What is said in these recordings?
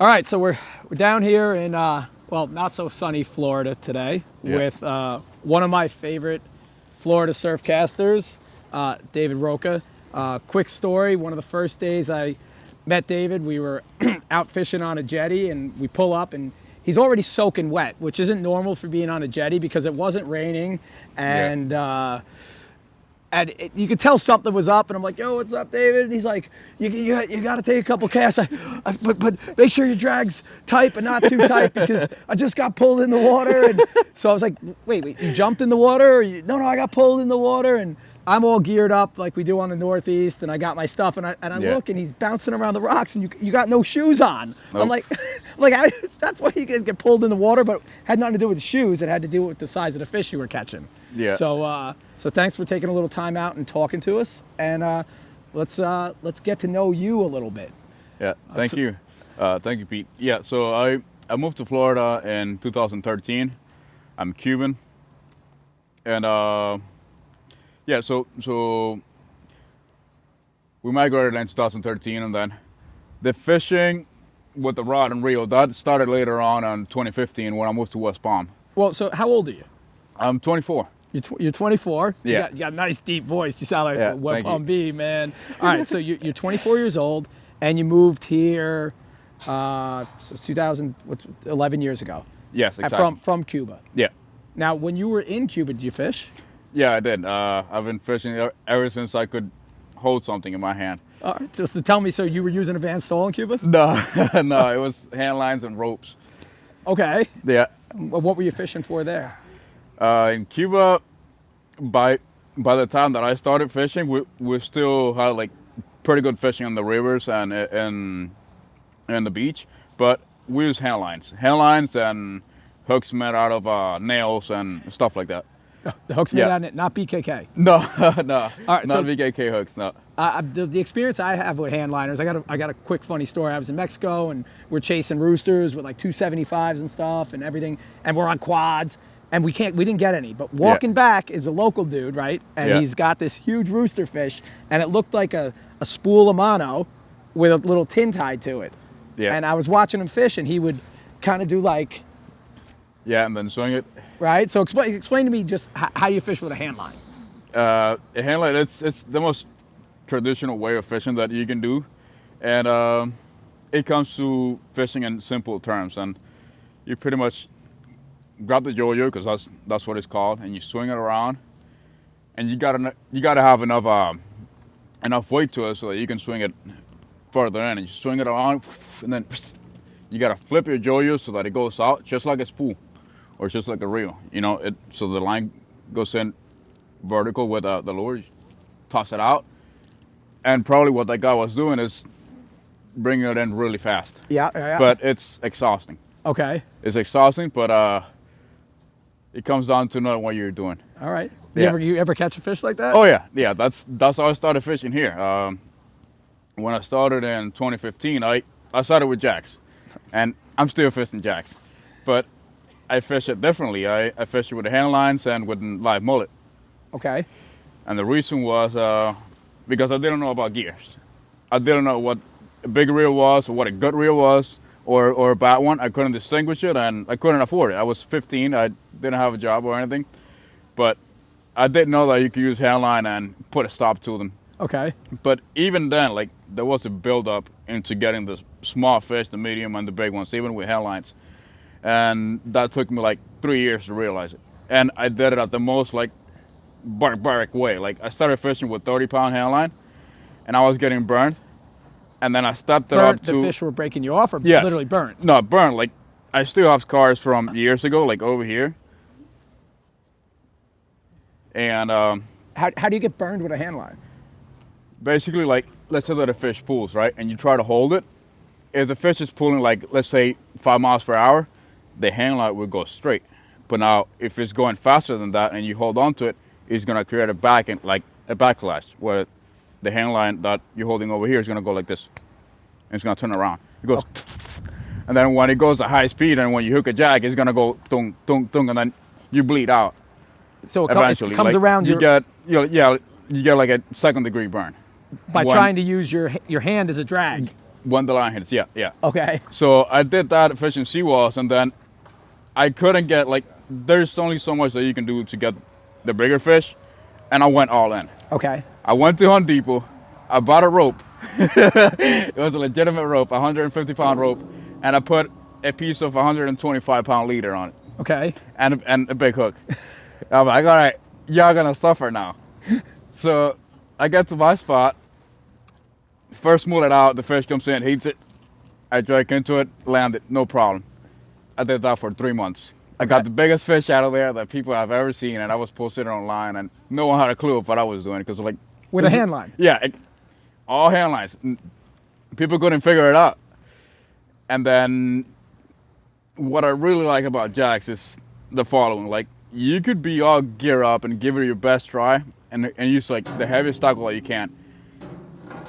All right, so we're down here in well, not so sunny Florida today with one of my favorite Florida surfcasters, David Rocca. Quick story: one of the first days I met David, we were out fishing on a jetty, and we pull up, and he's already soaking wet, which isn't normal for being on a jetty because it wasn't raining, and. You could tell something was up, and I'm like, "Yo, what's up, David?" And he's like, "You got to take a couple casts, but make sure your drag's tight, but not too tight, because I just got pulled in the water." And so I was like, "Wait, you jumped in the water?" Or no, I got pulled in the water, and I'm all geared up like we do on the Northeast, and I got my stuff, and I look, and he's bouncing around the rocks, and you got no shoes on. Nope. I'm like, that's why you get pulled in the water, but had nothing to do with the shoes. It had to do with the size of the fish you were catching. Yeah. So thanks for taking a little time out and talking to us, and let's get to know you a little bit. Yeah, thank you, Pete. Yeah, so I moved to Florida in 2013. I'm Cuban, and yeah, so we migrated in 2013, and then the fishing with the rod and reel that started later on in 2015 when I moved to West Palm. Well, so how old are you? I'm 24. You're 24. Yeah. You got a nice deep voice. You sound like a West Palm B, man. All right, so you're 24 years old, and you moved here 11 years ago. Yes, exactly. From Cuba. Yeah. Now, when you were in Cuba, did you fish? Yeah, I did. I've been fishing ever since I could hold something in my hand. All right, just to tell me, so you were using a Van Stol in Cuba? No, no, it was hand lines and ropes. Okay. Yeah. What were you fishing for there? In Cuba, by the time that I started fishing, we still had like pretty good fishing on the rivers and the beach, but we use hand lines and hooks made out of nails and stuff like that. The hooks made out of it, not BKK. No, no, all right, not BKK hooks. No. The experience I have with hand liners, I got a quick funny story. I was in Mexico, and we're chasing roosters with like 275s and stuff and everything, and we're on quads. And we didn't get any, but walking back is a local dude, right? And he's got this huge rooster fish, and it looked like a spool of mono with a little tin tied to it. Yeah. And I was watching him fish, and he would kind of do like... Yeah, and then swing it. Right? So explain to me just how you fish with a hand line. A hand line, it's the most traditional way of fishing that you can do. And it comes to fishing in simple terms. And you pretty much grab the yo-yo, because that's what it's called, and you swing it around, and you gotta have enough weight to it so that you can swing it further in, and you swing it around, and then you gotta flip your yo-yo so that it goes out just like a spool or just like a reel, so the line goes in vertical with the lure. You toss it out, and probably what that guy was doing is bringing it in really fast. Yeah. But it's exhausting. Okay. It's exhausting, but it comes down to knowing what you're doing. All right. You ever catch a fish like that? Oh yeah. That's how I started fishing here. When I started in 2015, I started with jacks, and I'm still fishing jacks, but I fish it differently. I fish it with the hand lines and with live mullet. Okay. And the reason was because I didn't know about gears. I didn't know what a big reel was or what a good reel was. Or a bad one. I couldn't distinguish it, and I couldn't afford it. I was 15. I didn't have a job or anything, but I didn't know that you could use hand line and put a stop to them. Okay. But even then, like, there was a build up into getting the small fish, the medium, and the big ones, even with hand lines, and that took me like 3 years to realize it. And I did it at the most like barbaric way. Like, I started fishing with 30-pound hand line, and I was getting burned. And then I stepped it up to... The fish were breaking you off, or literally burnt? No, burnt. Like, I still have scars from years ago, like over here. And... How do you get burned with a hand line? Basically, like, let's say that a fish pulls, right? And you try to hold it. If the fish is pulling, like, let's say 5 miles per hour, the hand line will go straight. But now, if it's going faster than that and you hold on to it, it's going to create a backlash, where the hand line that you're holding over here is going to go like this. And it's going to turn around. It goes, and then when it goes at high speed and when you hook a jack, it's going to go tung, tung, tung, and then you bleed out. So it comes like, around you get like a second-degree burn. By trying to use your hand as a drag. When the line hits, yeah. Okay. So I did that fishing seawalls, and then I couldn't get, like, there's only so much that you can do to get the bigger fish, and I went all in. Okay. I went to Home Depot, I bought a rope. It was a legitimate rope, 150-pound rope, and I put a piece of 125-pound leader on it, Okay. and a big hook. I'm like, all right, y'all gonna suffer now. So I get to my spot, first mool it out, the fish comes in, eats it, I drag into it, land it, no problem. I did that for 3 months. I got the biggest fish out of there that people have ever seen, and I was posting it online, and no one had a clue of what I was doing, because, like, With a hand line. yeah, all hand lines. People couldn't figure it out. And then what I really like about jacks is the following. Like, you could be all gear up and give it your best try and use, like, the heaviest tackle that you can.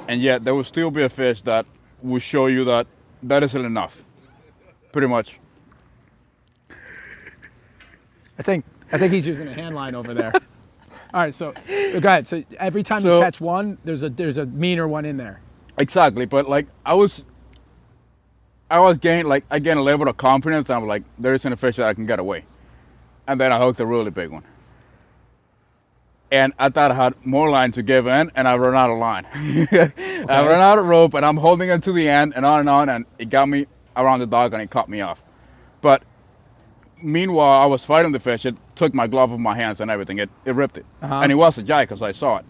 And yet there will still be a fish that will show you that that isn't enough. Pretty much. I think he's using a hand line over there. All right, so go ahead. So every time you catch one, there's a meaner one in there. Exactly, but, like, I gained a level of confidence, and I'm like, there isn't a fish that I can get away. And then I hooked a really big one. And I thought I had more line to give in, and I ran out of line. Okay. I ran out of rope, and I'm holding it to the end, and on, and it got me around the dog, and it cut me off. But meanwhile, I was fighting the fish. It took my glove off my hands and everything. It ripped it. And it was a jack, because I saw it.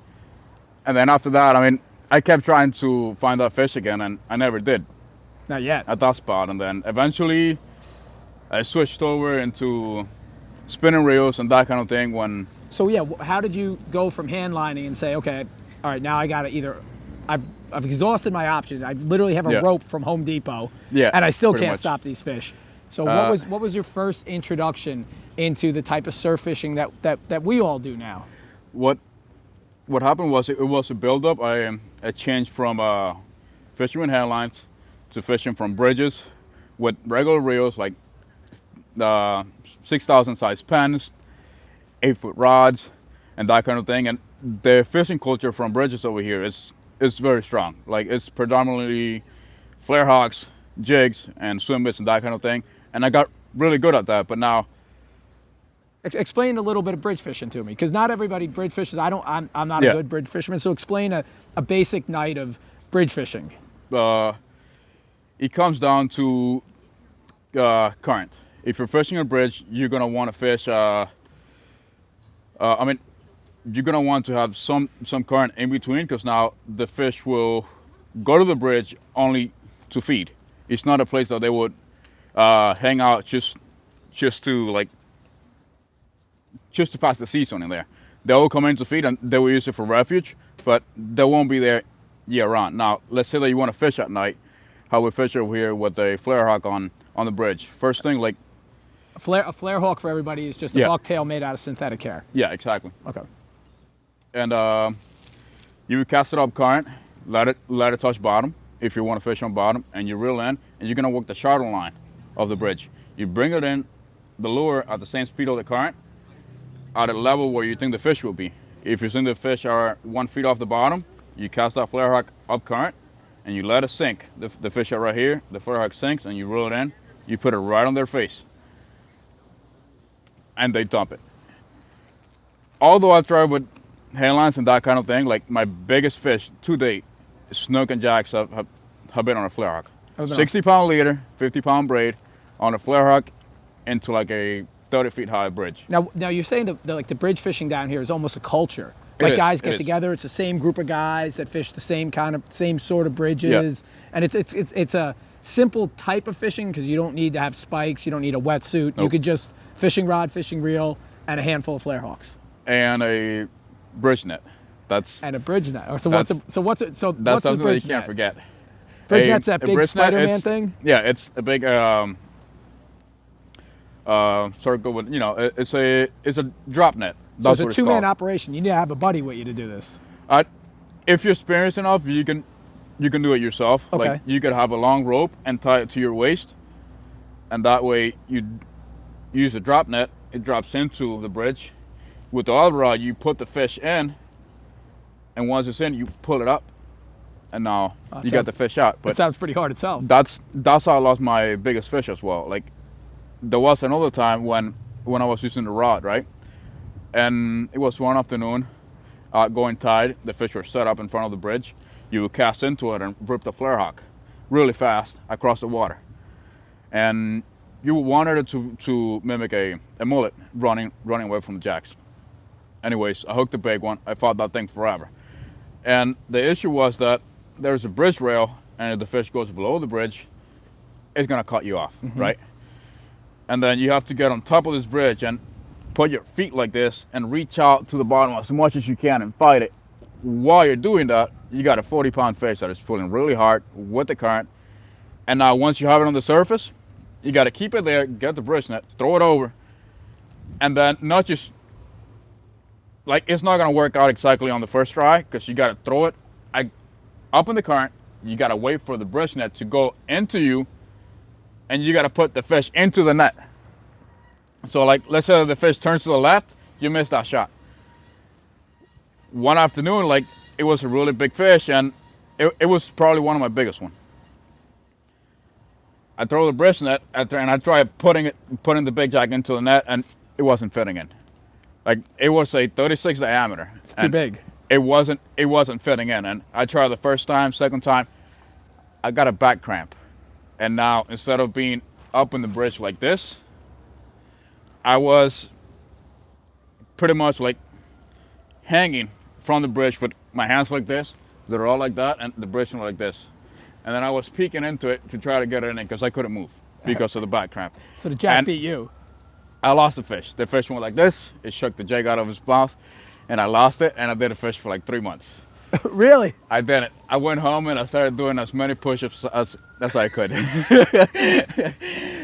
And then after that, I mean, I kept trying to find that fish again, and I never did. Not yet. At that spot. And then eventually I switched over into spinning reels and that kind of thing when... So yeah, how did you go from hand lining and say, okay, all right, now I got to either... I've exhausted my options. I literally have a rope from Home Depot, and I still can't stop these fish. So what was your first introduction into the type of surf fishing that we all do now? What happened was it was a buildup. I changed from fishing with hand lines to fishing from bridges with regular reels, like 6,000 size pens, 8-foot rods, and that kind of thing. And the fishing culture from bridges over here is very strong. Like, it's predominantly flare hawks, jigs, and swim bits and that kind of thing. And I got really good at that. But now, explain a little bit of bridge fishing to me, because not everybody bridge fishes. I'm not a good bridge fisherman. So explain a basic night of bridge fishing. It comes down to current. If you're fishing a bridge, you're gonna want to fish. You're gonna want to have some current in between, because now the fish will go to the bridge only to feed. It's not a place that they would hang out just to pass the season in there. They will come in to feed, and they will use it for refuge, but they won't be there year round. Now, let's say that you want to fish at night. How we fish over here with a flare hawk on the bridge. First thing, like a flare hawk for everybody is just a bucktail made out of synthetic hair. Yeah, exactly. Okay. And you would cast it up current, let it touch bottom if you want to fish on bottom, and you reel in, and you're gonna work the charter line of the bridge. You bring it in the lure at the same speed of the current, at a level where you think the fish will be. If you think the fish are 1 foot off the bottom, you cast that flare hawk up current, and you let it sink. The fish are right here, the flare hawk sinks, and you reel it in, you put it right on their face, and they dump it. Although I've tried with hand lines and that kind of thing, like, my biggest fish to date, snook and jacks have been on a flare hawk. 60-pound leader, 50-pound braid on a flare hawk into like a 30 feet high bridge. Now you're saying that like the bridge fishing down here is almost a culture. Like, guys get together, it's the same group of guys that fish the same sort of bridges, and it's a simple type of fishing, because you don't need to have spikes, you don't need a wetsuit. Nope. You could just fishing rod, fishing reel, and a handful of flare hawks. And a bridge net. And a bridge net. So what's a that's bridge something net? that you can't forget. Bridge net's that big Spider-Man thing? Yeah, it's a big circle with, it's a drop net. That's so it's a two-man operation. You need to have a buddy with you to do this. If you're experienced enough, you can do it yourself. Okay. Like, you could have a long rope and tie it to your waist, and that way you use the drop net. It drops into the bridge. With the other rod, you put the fish in, and once it's in, you pull it up, and now Oh, you got the fish out. That But sounds pretty hard itself. that's how I lost my biggest fish as well. Like there was another time when I was using the rod, right? And it was one afternoon, going tide. The fish were set up in front of the bridge. You would cast into it and rip the flare hook really fast across the water. And you wanted it to mimic a mullet running away from the jacks. Anyways, I hooked the big one. I fought that thing forever. And the issue was that there's a bridge rail, and if the fish goes below the bridge, it's gonna cut you off, right? And then you have to get on top of this bridge and put your feet like this and reach out to the bottom as much as you can and fight it. While you're doing that, you got a 40-pound fish that is pulling really hard with the current. And now once you have it on the surface, you got to keep it there, get the bridge net, throw it over, and then not just, like, it's not going to work out exactly on the first try because you got to throw it up in the current. You got to wait for the bridge net to go into you, and you got to put the fish into the net. So, like, let's say the fish turns to the left, you miss that shot. One afternoon, like, it was a really big fish, and it was probably one of my biggest ones. I throw the bridge net and I try putting the big jack into the net, and it wasn't fitting in. Like, it was a 36 diameter. It's too big. It wasn't fitting in. And I tried the first time, second time, I got a back cramp. And now instead of being up in the bridge like this, I was pretty much like hanging from the bridge with my hands like this. They're all like that, and the bridge was like this. And then I was peeking into it to try to get it in because I couldn't move because of the back cramp. So the jack beat you. I lost the fish. The fish went like this. It shook the jig out of his mouth, and I lost it. And I did a fish for like 3 months. Really? I did it. I went home and I started doing as many push-ups as I could.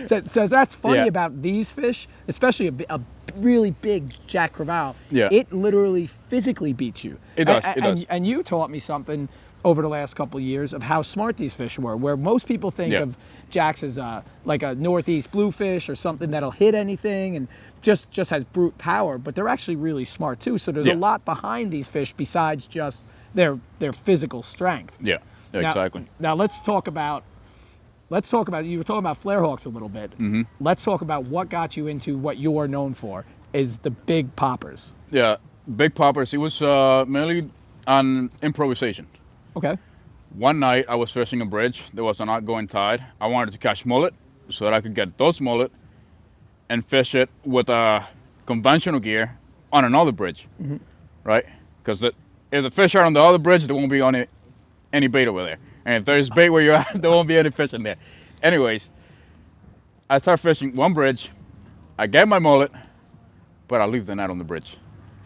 So that's funny Yeah. about these fish, especially a really big Jack Crevalle. Yeah. It literally physically beats you. It does, And, it does. And you taught me something over the last couple of years of how smart these fish were, where most people think Yeah. of jacks as like a northeast bluefish or something that'll hit anything and just has brute power, but they're actually really smart too. So there's Yeah. a lot behind these fish besides just their physical strength. Yeah, exactly. Now let's talk about you were talking about flare hawks a little bit. Mm-hmm. Let's talk about what got you into what you're known for is the big poppers. Yeah, big poppers. It was mainly on improvisation. Okay. One night I was fishing a bridge. There was an outgoing tide. I wanted to catch mullet so that I could get those mullet and fish it with a conventional gear on another bridge, right? Because if the fish are on the other bridge, there won't be any bait over there. And if there's bait where you're at, there won't be any fish in there. Anyways, I start fishing one bridge. I get my mullet, but I leave the net on the bridge.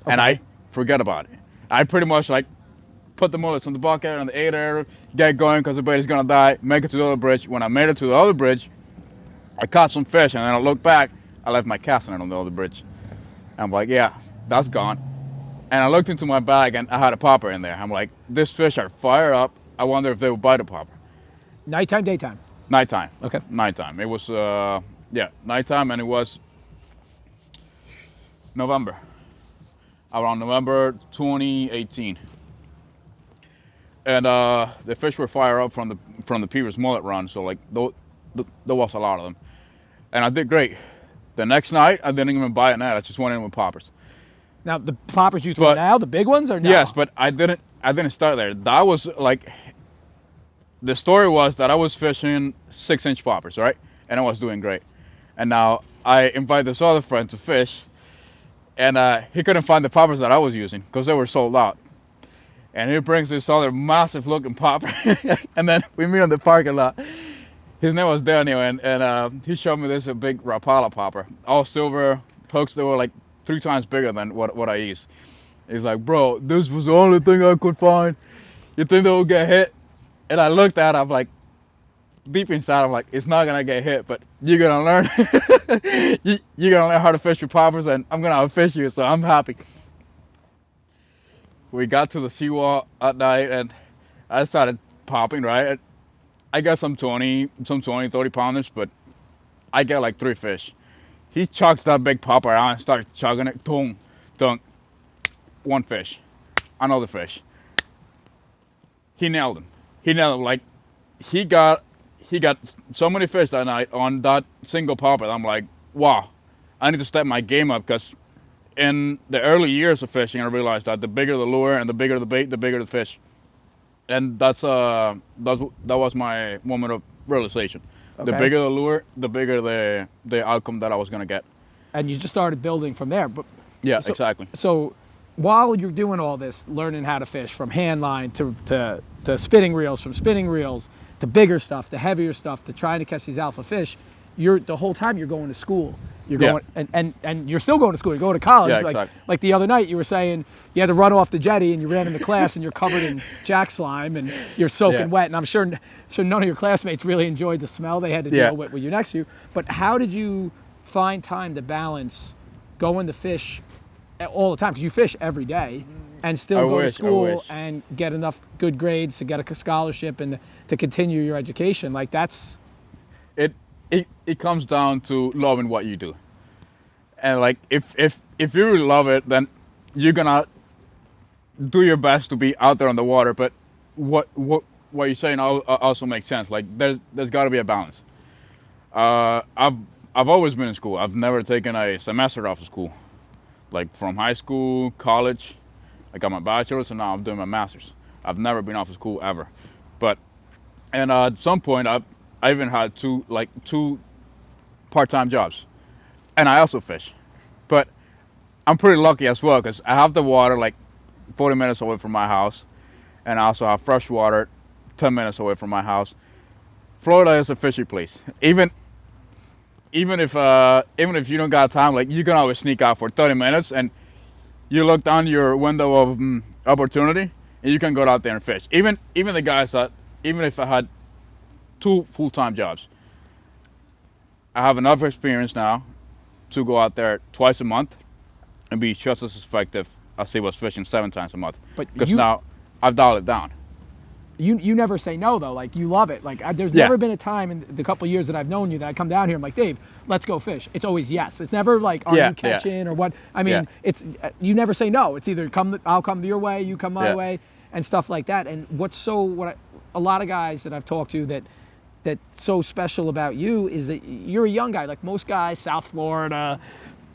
Okay. And I forget about it. I pretty much like put the mullets on the bucket, on the 8-air, get going because the bait is gonna die, make it to the other bridge. When I made it to the other bridge, I caught some fish, and then I look back, I left my casting net on the other bridge. I'm like, yeah, that's gone. And I looked into my bag, and I had a popper in there. I'm like, these fish are fired up. I wonder if they would bite a popper. Nighttime, daytime? Nighttime. Okay. Nighttime. It was, nighttime, and it was November. Around November 2018. And the fish were fired up from the previous mullet run, so like there was a lot of them. And I did great. The next night, I didn't even buy a net. I just went in with poppers. Now the poppers you throw now, the big ones or no? Yes, but I didn't start there. That was like, the story was that I was fishing 6-inch poppers, right? And I was doing great. And now I invite this other friend to fish, and he couldn't find the poppers that I was using because they were sold out. And he brings this other massive looking popper, and then we meet on the parking lot. His name was Daniel, and he showed me this big Rapala popper, all silver hooks that were like 3 times bigger than what I used. He's like, bro, this was the only thing I could find. You think they will get hit? And I looked at it, I'm like, deep inside, I'm like, it's not gonna get hit, but you're gonna learn. You're gonna learn how to fish with poppers, and I'm gonna outfish you, so I'm happy. We got to the seawall at night, and I started popping, right? I got some 20, 30 pounders, but I get like 3 fish. He chucks that big popper out and starts chugging it. Boom, dunk. 1 fish, another fish. He nailed him. he never like he got so many fish that night on that single poppet. I'm like, wow, I need to step my game up, because in the early years of fishing, I realized that the bigger the lure and the bigger the bait, the bigger the fish. And that was my moment of realization. Okay. The bigger the lure, the bigger the outcome that I was gonna get. And you just started building from there. But Yeah, so, exactly. So while you're doing all this, learning how to fish from hand line to spinning reels, from spinning reels to bigger stuff, to heavier stuff, to trying to catch these alpha fish, the whole time you're going to school. You're going and you're still going to school. You're going to college. Yeah, exactly. Like the other night, you were saying you had to run off the jetty and you ran into class and you're covered in jack slime and you're soaking wet. And I'm sure none of your classmates really enjoyed the smell they had to deal with when you're next to you. But how did you find time to balance going to fish all the time? Because you fish every day and still go to school and get enough good grades to get a scholarship and to continue your education. Like that's it comes down to loving what you do. And like if you really love it, then you're gonna do your best to be out there on the water. But what you're saying also makes sense. Like there's got to be a balance. I've always been in school. I've never taken a semester off of school. Like from high school, college, I got my bachelor's, and now I'm doing my master's. I've never been off of school ever. And at some point, I even had two part-time jobs, and I also fish. But I'm pretty lucky as well, because I have the water like 40 minutes away from my house, and I also have fresh water 10 minutes away from my house. Florida is a fishy place. Even if you don't got time, like you can always sneak out for 30 minutes, and you look down your window of opportunity, and you can go out there and fish. Even the guys that, even if I had 2 full-time jobs, I have enough experience now to go out there twice a month and be just as effective as he was fishing 7 times a month. Because now I've dialed it down. You never say no though. Like you love it. Like there's never been a time in the couple of years that I've known you that I come down here. I'm like, Dave, let's go fish. It's always yes. It's never like, are you catching or what? I mean, it's you never say no. It's either I'll come your way, you come my way, and stuff like that. And a lot of guys that I've talked to that's so special about you is that you're a young guy. Like most guys, South Florida,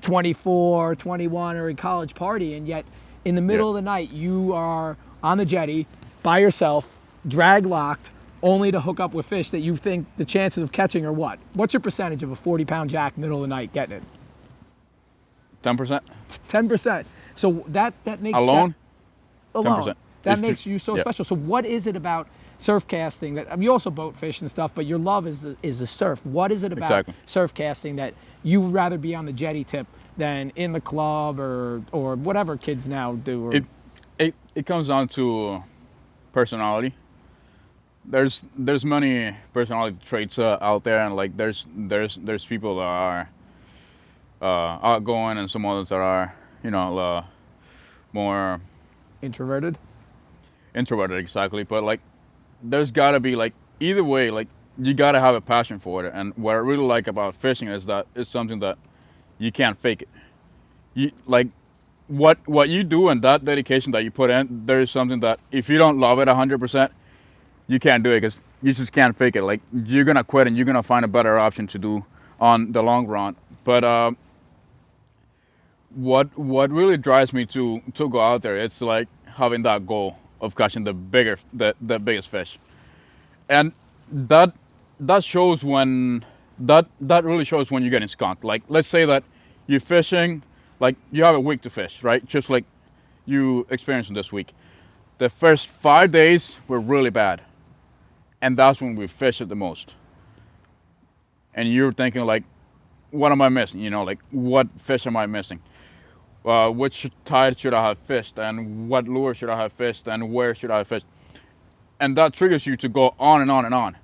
24, 21, are in college party, and yet in the middle of the night you are on the jetty by yourself, drag locked, only to hook up with fish that you think the chances of catching are what? What's your percentage of a 40-pound jack middle of the night getting it? 10%. 10%. So that makes alone. 10%. That makes you so special. So what is it about surf casting that you also boat fish and stuff, but your love is the surf? What is it about surf casting that you would rather be on the jetty tip than in the club or whatever kids now do? Or... It comes down to personality. There's many personality traits out there, and like there's people that are outgoing, and some others that are more introverted. Exactly. But like there's got to be, like, either way, like you got to have a passion for it. And what I really like about fishing is that it's something that you can't fake it. You like what you do and that dedication that you put in, there is something that if you don't love it 100%, you can't do it, because you just can't fake it. Like you're gonna quit and you're gonna find a better option to do on the long run. But what really drives me to go out there, it's like having that goal of catching the biggest fish, and that shows when that really shows when you're getting skunked. Like let's say that you're fishing, like you have a week to fish, right? Just like you experienced this week. The first 5 days were really bad, and that's when we fish it the most. And you're thinking like, what am I missing? Like what fish am I missing? Which tide should I have fished, and what lure should I have fished, and where should I have fished? And that triggers you to go on and on and on.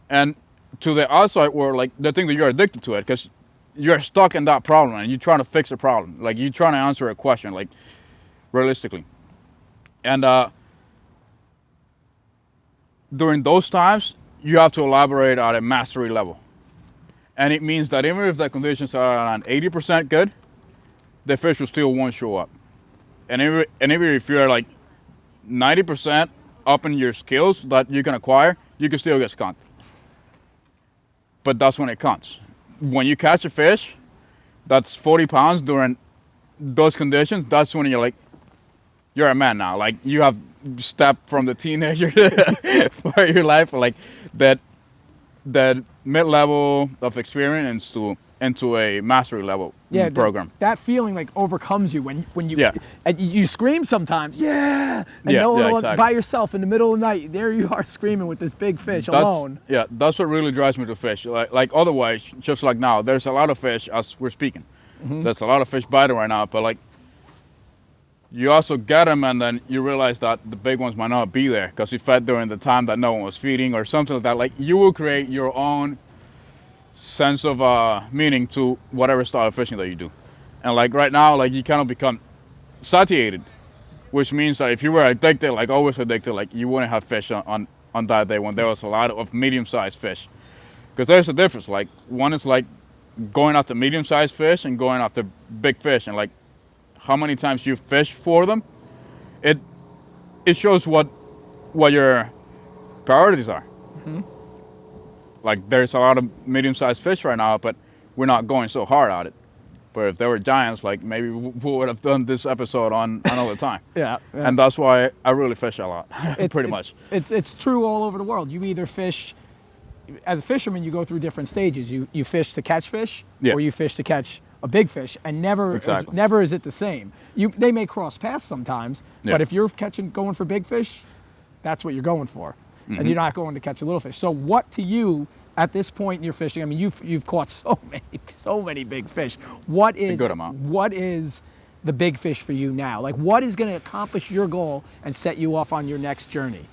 And to the outside world, like they think that you're addicted to it, because you're stuck in that problem and you're trying to fix a problem. Like you're trying to answer a question, like realistically. And during those times, you have to elaborate at a mastery level. And it means that even if the conditions are around 80% good, the fish will still won't show up. And even if you're like 90% upping your skills that you can acquire, you can still get skunked. But that's when it counts. When you catch a fish that's 40 pounds during those conditions, that's when you're like, you're a man now. Like, you have stepped from the teenager for your life, like that mid-level of experience into a mastery level program. That feeling like overcomes you when you and you scream sometimes, and exactly. by yourself in the middle of the night, there you are screaming with this big fish alone. Yeah, that's what really drives me to fish. Like otherwise, just like now, there's a lot of fish as we're speaking. There's a lot of fish biting right now, but like, you also get them and then you realize that the big ones might not be there because you fed during the time that no one was feeding or something like that. Like, you will create your own sense of meaning to whatever style of fishing that you do. And like right now, like, you kind of become satiated, which means that if you were addicted, like always addicted, like, you wouldn't have fish on that day when there was a lot of medium-sized fish. Because there's a difference. Like, one is like going after medium-sized fish and going after big fish, and like how many times you fish for them, it shows what your priorities are. Like, there's a lot of medium-sized fish right now, but we're not going so hard at it. But if there were giants, like, maybe we would have done this episode on another time. Yeah. And that's why I really fish a lot, pretty much. It's true all over the world. You either fish, as a fisherman, you go through different stages. You fish to catch fish, or you fish to catch a big fish, and never is it the same. They may cross paths sometimes, but if you're going for big fish, that's what you're going for, and you're not going to catch a little fish. So what to you at this point in your fishing? I mean, you've caught so many big fish. What is the big fish for you now? Like, what is going to accomplish your goal and set you off on your next journey?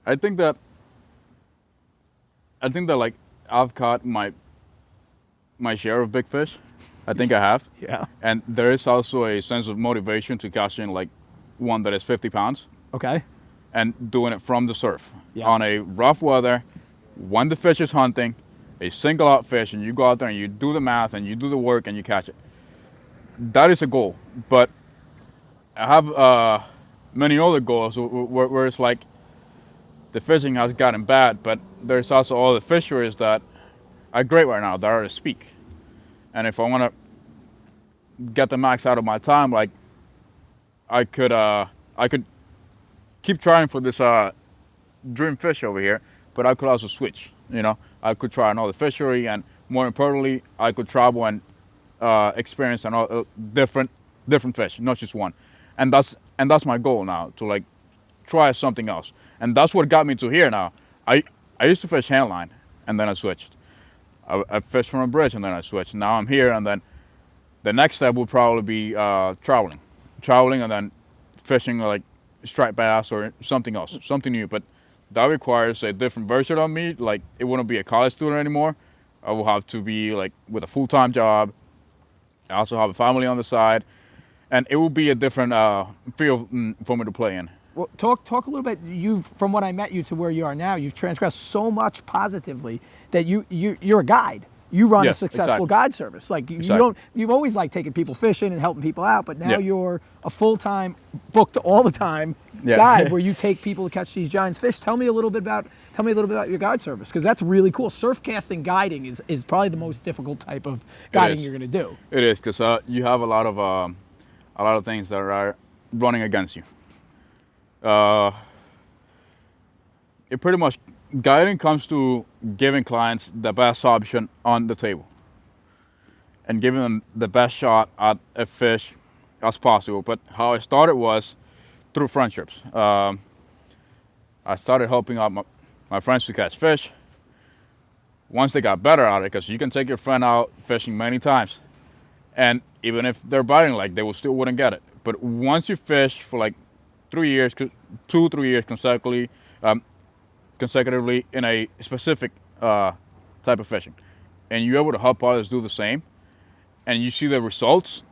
I think that like, I've caught my share of big fish. I think I have. Yeah. And there is also a sense of motivation to catching like one that is 50 pounds. Okay. And doing it from the surf on a rough weather, when the fish is hunting, a single out fish, and you go out there and you do the math and you do the work and you catch it. That is a goal. But I have many other goals where it's like, the fishing has gotten bad, but there's also all the fisheries that are great right now that are to speak. And if I want to get the max out of my time, like, I could keep trying for this dream fish over here, but I could also switch. You know, I could try another fishery, and more importantly, I could travel and experience different fish, not just one. And that's my goal now, to like try something else. And that's what got me to here now. I used to fish handline, and then I switched. I fished from a bridge, and then I switched. Now I'm here, and then the next step will probably be traveling, and then fishing like striped bass or something else, something new. But that requires a different version of me. Like, it wouldn't be a college student anymore. I will have to be like with a full-time job. I also have a family on the side, and it will be a different field for me to play in. Well, talk a little bit. From what I met you to where you are now, you've transgressed so much positively that you're a guide. You run a successful guide service. Like, you've always liked taking people fishing and helping people out, but now you're a full-time, booked all the time guide where you take people to catch these giant fish. Tell me a little bit about your guide service, because that's really cool. Surf casting guiding is probably the most difficult type of guiding you're going to do. It is, because you have a lot of things that are running against you. It pretty much, guiding comes to giving clients the best option on the table and giving them the best shot at a fish as possible. But how I started was through friendships. I started helping out my friends to catch fish. Once they got better at it, because you can take your friend out fishing many times, and even if they're biting, like, they still wouldn't get it. But once you fish for like 3 years, 2-3 years consecutively in a specific type of fishing, and you're able to help others do the same, and you see the results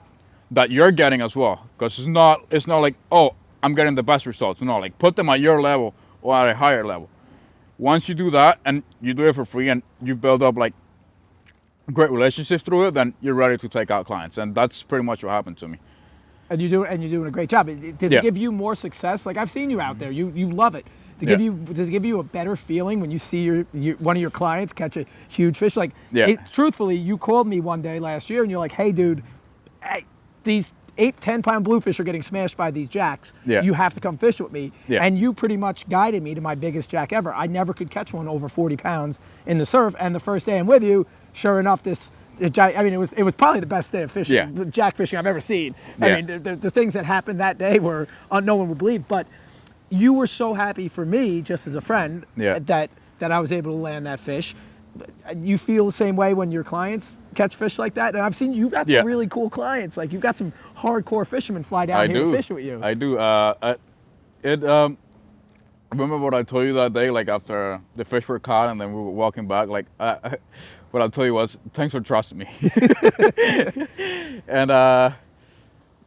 that you're getting as well, because it's not like, oh, I'm getting the best results. No, like, put them at your level or at a higher level. Once you do that, and you do it for free, and you build up like great relationships through it, then you're ready to take out clients, and that's pretty much what happened to me. And you're doing a great job. Does Yeah. it give you more success? Like, I've seen you out there. You love it. Does it give you a better feeling when you see one of your clients catch a huge fish? Like, Yeah. Truthfully, you called me one day last year and you're like, hey, dude, these 8-10 pound bluefish are getting smashed by these jacks. Yeah. You have to come fish with me. Yeah. And you pretty much guided me to my biggest jack ever. I never could catch one over 40 pounds in the surf. And the first day I'm with you, sure enough, it was probably the best day of fishing, jack fishing I've ever seen. Yeah. I mean, the things that happened that day were no one would believe. But you were so happy for me, just as a friend, that I was able to land that fish. You feel the same way when your clients catch fish like that? And I've seen you got some really cool clients. Like, you've got some hardcore fishermen fly down here to fish with you. I do. Remember what I told you that day, like after the fish were caught and then we were walking back, like what I told you was, thanks for trusting me. And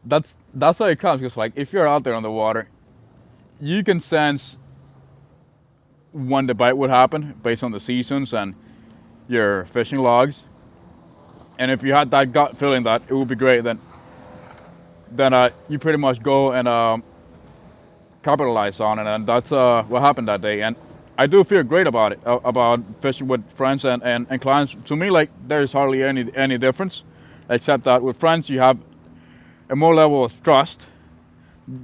that's how it comes, because like if you're out there on the water, you can sense when the bite would happen based on the seasons and your fishing logs. And if you had that gut feeling that it would be great, then you pretty much go and capitalize on it, and that's what happened that day. And I do feel great about it, about fishing with friends and clients. To me, like, there's hardly any difference, except that with friends you have a more level of trust,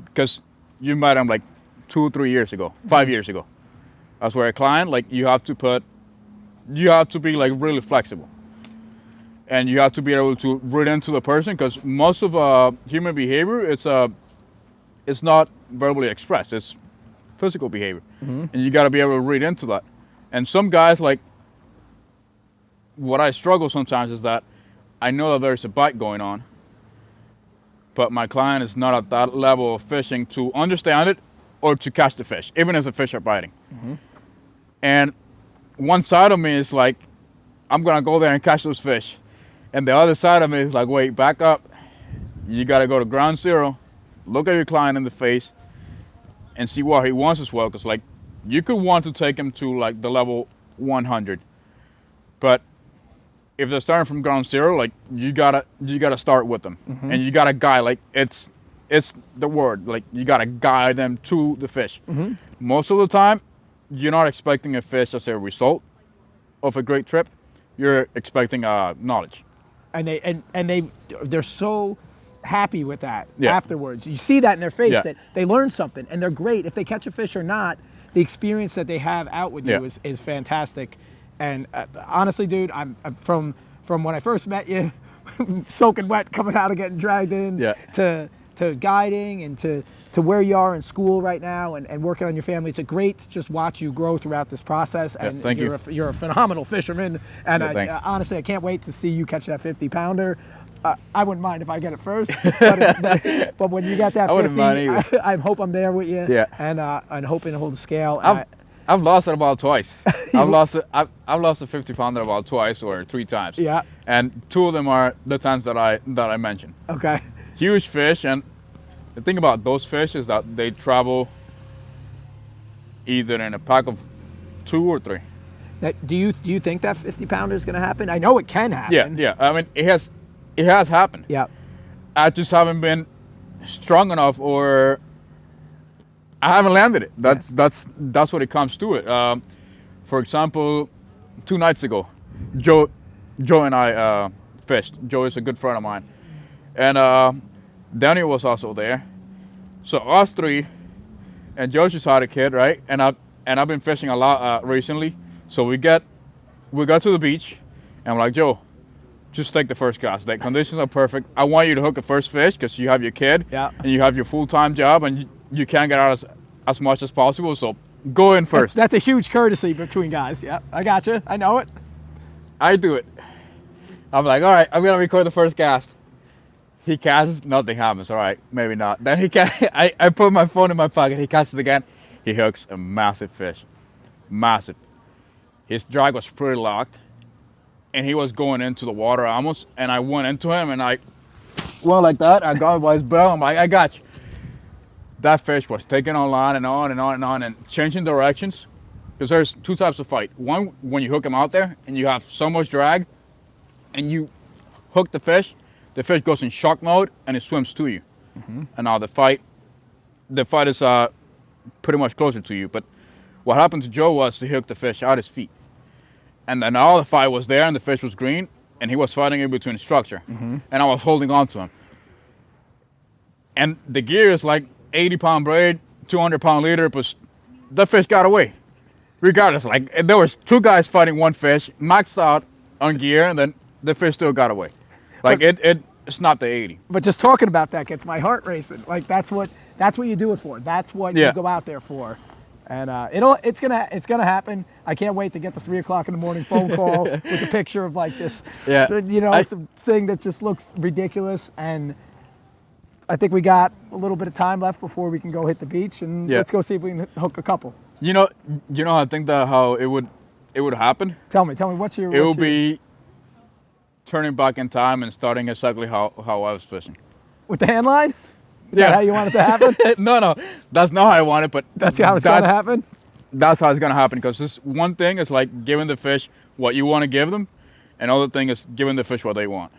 because you met them like 2-3 years ago, 5 years ago. As where a client, like, you have to be like really flexible, and you have to be able to read into the person, because most of human behavior, it's not verbally expressed, it's physical behavior. And you got to be able to read into that. And some guys, like, what I struggle sometimes is that I know that there's a bite going on, but my client is not at that level of fishing to understand it or to catch the fish, even if the fish are biting. And one side of me is like, I'm gonna go there and catch those fish, and the other side of me is like, wait, back up. You got to go to ground zero, look at your client in the face, and see what he wants as well. Because like, you could want to take him to like the level 100, but if they're starting from ground zero, like, you gotta start with them, and you gotta guide. Like, it's the word. Like, you gotta guide them to the fish. Most of the time, you're not expecting a fish as a result of a great trip. You're expecting knowledge. And they're so happy with that afterwards. You see that in their face, that they learned something, and they're great. If they catch a fish or not, the experience that they have out with you is fantastic. And honestly, dude, I'm from when I first met you, soaking wet, coming out of getting dragged in, to guiding, and to where you are in school right now, and working on your family. It's great to just watch you grow throughout this process. And thank you. You're a phenomenal fisherman. And honestly, I can't wait to see you catch that 50-pounder. I wouldn't mind if I get it first, but when you got that 50, I hope I'm there with you. And hoping to hold the scale. I've lost it about twice. I've lost a 50-pounder about twice or 3 times. And 2 of them are the times that I mentioned. Okay. Huge fish, and the thing about those fish is that they travel either in a pack of 2 or 3. Do you think that 50-pounder is going to happen? I know it can happen. Yeah. I mean, it has happened. I just haven't been strong enough, or I haven't landed it. That's what it comes to it. For example, 2 nights ago, Joe and I fished. Joe is a good friend of mine, and Daniel was also there. So us 3, and Joe just had a kid, right? And I've been fishing a lot recently. So we got to the beach, and I'm like, Joe, just take the first cast. The conditions are perfect. I want you to hook the first fish, because you have your kid, and you have your full-time job, and you can't get out as much as possible. So go in first. That's a huge courtesy between guys. Yeah, I got you. I know it. I do it. I'm like, all right, I'm gonna record the first cast. He casts, nothing happens. All right, maybe not. Then I put my phone in my pocket. He casts it again. He hooks a massive fish, massive. His drag was pretty locked, and he was going into the water almost. And I went into him, and I went like that. I grabbed him by his bell. I'm like, I got you. That fish was taking on line and on and on and on, and changing directions. Because there's 2 types of fight. One, when you hook him out there and you have so much drag, and you hook the fish goes in shark mode and it swims to you. And now the fight is pretty much closer to you. But what happened to Joe was he hooked the fish out his feet. And then all the fight was there and the fish was green and he was fighting in between structure. And I was holding on to him. And the gear is like 80-pound braid, 200-pound leader, but the fish got away. Regardless, like there was 2 guys fighting one fish, maxed out on gear, and then the fish still got away. Like it's not the 80. But just talking about that gets my heart racing. Like that's what you do it for. That's what you go out there for. And it's gonna happen. I can't wait to get the 3 o'clock in the morning phone call with a picture of like this, some thing that just looks ridiculous. And I think we got a little bit of time left before we can go hit the beach, and let's go see if we can hook a couple. You know, I think that how it would happen. Tell me, It would be turning back in time and starting exactly how I was fishing. With the hand line? Is that how you want it to happen? No, that's not how I want it, but that's how it's going to happen? That's how it's going to happen, because this one thing is like giving the fish what you want to give them, and other thing is giving the fish what they want.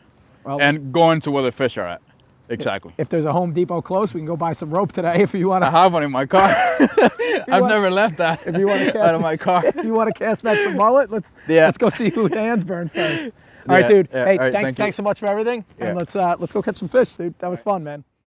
Well, and going to where the fish are at. Exactly. If there's a Home Depot close, we can go buy some rope today if you want to. I have one in my car. I've never left that if you want to cast out of my car. If you want to cast that some mullet, let's go see whose hands burn first. All right, dude. Hey, thanks so much for everything. And let's go catch some fish, dude. That was fun, man.